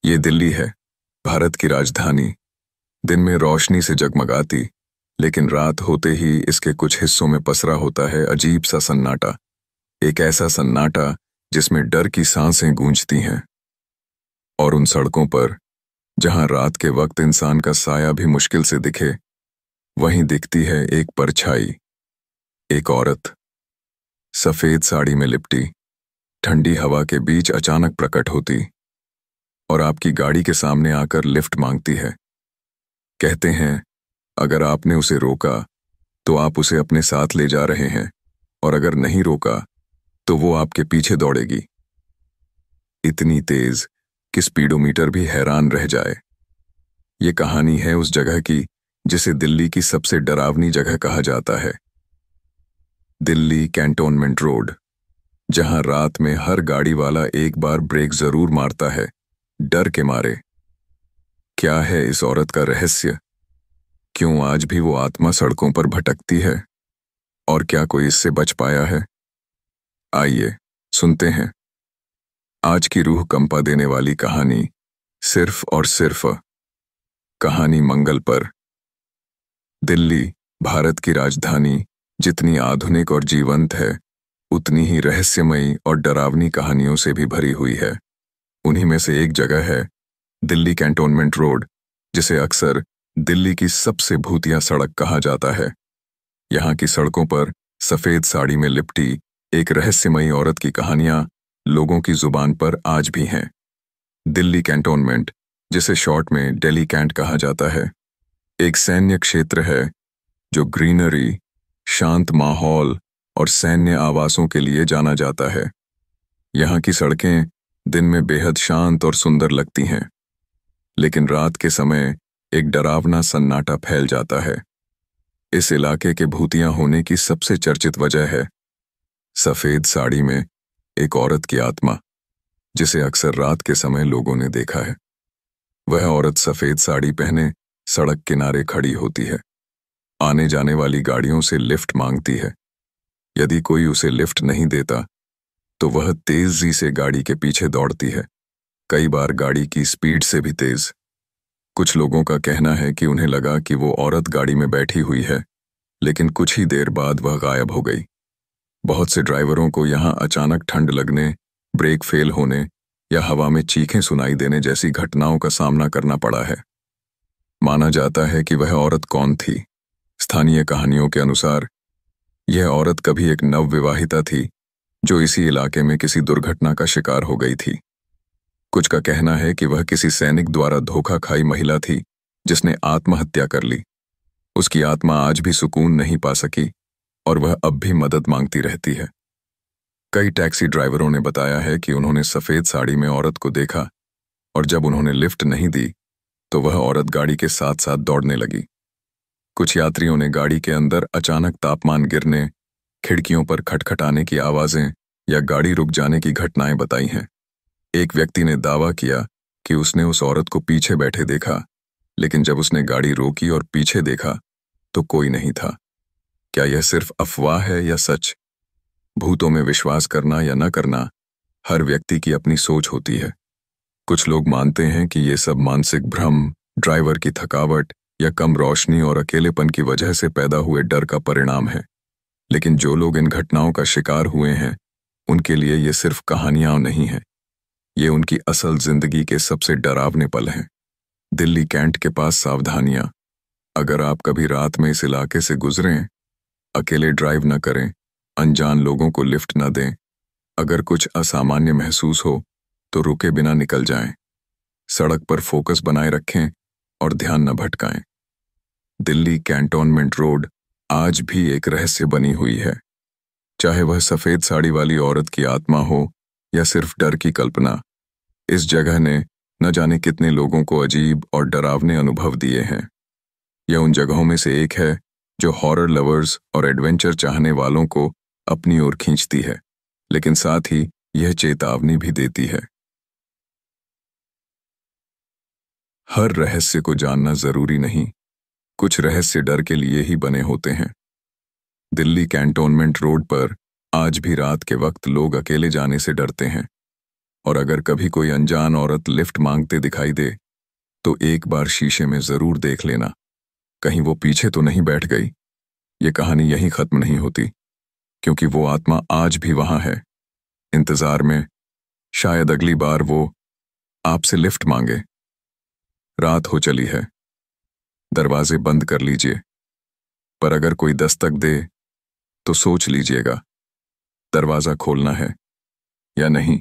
ये दिल्ली है, भारत की राजधानी। दिन में रोशनी से जगमगाती, लेकिन रात होते ही इसके कुछ हिस्सों में पसरा होता है अजीब सा सन्नाटा। एक ऐसा सन्नाटा जिसमें डर की सांसें गूंजती हैं। और उन सड़कों पर, जहां रात के वक्त इंसान का साया भी मुश्किल से दिखे, वहीं दिखती है एक परछाई, एक औरत, सफेद साड़ी में लिपटी, ठंडी हवा के बीच अचानक प्रकट होती और आपकी गाड़ी के सामने आकर लिफ्ट मांगती है। कहते हैं, अगर आपने उसे रोका तो आप उसे अपने साथ ले जा रहे हैं, और अगर नहीं रोका तो वो आपके पीछे दौड़ेगी। इतनी तेज कि स्पीडोमीटर भी हैरान रह जाए। ये कहानी है उस जगह की जिसे दिल्ली की सबसे डरावनी जगह कहा जाता है, दिल्ली कैंटोनमेंट रोड, जहां रात में हर गाड़ी वाला एक बार ब्रेक जरूर मारता है, डर के मारे। क्या है इस औरत का रहस्य? क्यों आज भी वो आत्मा सड़कों पर भटकती है? और क्या कोई इससे बच पाया है? आइए सुनते हैं आज की रूह कंपा देने वाली कहानी, सिर्फ और सिर्फ कहानी मंगल पर। दिल्ली, भारत की राजधानी, जितनी आधुनिक और जीवंत है, उतनी ही रहस्यमयी और डरावनी कहानियों से भी भरी हुई है। उन्हीं में से एक जगह है दिल्ली कैंटोनमेंट रोड, जिसे अक्सर दिल्ली की सबसे भूतिया सड़क कहा जाता है। यहाँ की सड़कों पर सफेद साड़ी में लिपटी एक रहस्यमयी औरत की कहानियां लोगों की जुबान पर आज भी हैं। दिल्ली कैंटोनमेंट, जिसे शॉर्ट में दिल्ली कैंट कहा जाता है, एक सैन्य क्षेत्र है जो ग्रीनरी, शांत माहौल और सैन्य आवासों के लिए जाना जाता है। यहाँ की सड़कें दिन में बेहद शांत और सुंदर लगती हैं, लेकिन रात के समय एक डरावना सन्नाटा फैल जाता है। इस इलाके के भूतिया होने की सबसे चर्चित वजह है सफेद साड़ी में एक औरत की आत्मा, जिसे अक्सर रात के समय लोगों ने देखा है। वह औरत सफेद साड़ी पहने सड़क किनारे खड़ी होती है, आने जाने वाली गाड़ियों से लिफ्ट मांगती है। यदि कोई उसे लिफ्ट नहीं देता तो वह तेजी से गाड़ी के पीछे दौड़ती है, कई बार गाड़ी की स्पीड से भी तेज। कुछ लोगों का कहना है कि उन्हें लगा कि वो औरत गाड़ी में बैठी हुई है, लेकिन कुछ ही देर बाद वह गायब हो गई। बहुत से ड्राइवरों को यहाँ अचानक ठंड लगने, ब्रेक फेल होने या हवा में चीखें सुनाई देने जैसी घटनाओं का सामना करना पड़ा है। माना जाता है कि वह औरत कौन थी? स्थानीय कहानियों के अनुसार यह औरत कभी एक नवविवाहिता थी जो इसी इलाके में किसी दुर्घटना का शिकार हो गई थी। कुछ का कहना है कि वह किसी सैनिक द्वारा धोखा खाई महिला थी जिसने आत्महत्या कर ली। उसकी आत्मा आज भी सुकून नहीं पा सकी और वह अब भी मदद मांगती रहती है। कई टैक्सी ड्राइवरों ने बताया है कि उन्होंने सफेद साड़ी में औरत को देखा, और जब उन्होंने लिफ्ट नहीं दी तो वह औरत गाड़ी के साथ साथ दौड़ने लगी। कुछ यात्रियों ने गाड़ी के अंदर अचानक तापमान गिरने, खिड़कियों पर खटखटाने की आवाजें या गाड़ी रुक जाने की घटनाएं बताई हैं। एक व्यक्ति ने दावा किया कि उसने उस औरत को पीछे बैठे देखा, लेकिन जब उसने गाड़ी रोकी और पीछे देखा तो कोई नहीं था। क्या यह सिर्फ अफवाह है या सच? भूतों में विश्वास करना या न करना हर व्यक्ति की अपनी सोच होती है। कुछ लोग मानते हैं कि ये सब मानसिक भ्रम, ड्राइवर की थकावट या कम रोशनी और अकेलेपन की वजह से पैदा हुए डर का परिणाम है। लेकिन जो लोग इन घटनाओं का शिकार हुए हैं, उनके लिए ये सिर्फ कहानियां नहीं हैं, ये उनकी असल जिंदगी के सबसे डरावने पल हैं। दिल्ली कैंट के पास सावधानियां। अगर आप कभी रात में इस इलाके से गुजरें, अकेले ड्राइव न करें, अनजान लोगों को लिफ्ट न दें। अगर कुछ असामान्य महसूस हो तो रुके बिना निकल जाएं। सड़क पर फोकस बनाए रखें और ध्यान न भटकाएं। दिल्ली कैंटोनमेंट रोड आज भी एक रहस्य बनी हुई है, चाहे वह सफेद साड़ी वाली औरत की आत्मा हो या सिर्फ डर की कल्पना। इस जगह ने न जाने कितने लोगों को अजीब और डरावने अनुभव दिए हैं। यह उन जगहों में से एक है जो हॉरर लवर्स और एडवेंचर चाहने वालों को अपनी ओर खींचती है, लेकिन साथ ही यह चेतावनी भी देती है। हर रहस्य को जानना जरूरी नहीं, कुछ रहस्य डर के लिए ही बने होते हैं। दिल्ली कैंटोनमेंट रोड पर आज भी रात के वक्त लोग अकेले जाने से डरते हैं। और अगर कभी कोई अनजान औरत लिफ्ट मांगते दिखाई दे तो एक बार शीशे में जरूर देख लेना, कहीं वो पीछे तो नहीं बैठ गई। ये कहानी यहीं खत्म नहीं होती, क्योंकि वो आत्मा आज भी वहां है, इंतजार में। शायद अगली बार वो आपसे लिफ्ट मांगे। रात हो चली है, दरवाजे बंद कर लीजिए, पर अगर कोई दस्तक दे तो सोच लीजिएगा, दरवाजा खोलना है या नहीं।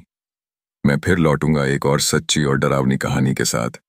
मैं फिर लौटूंगा एक और सच्ची और डरावनी कहानी के साथ।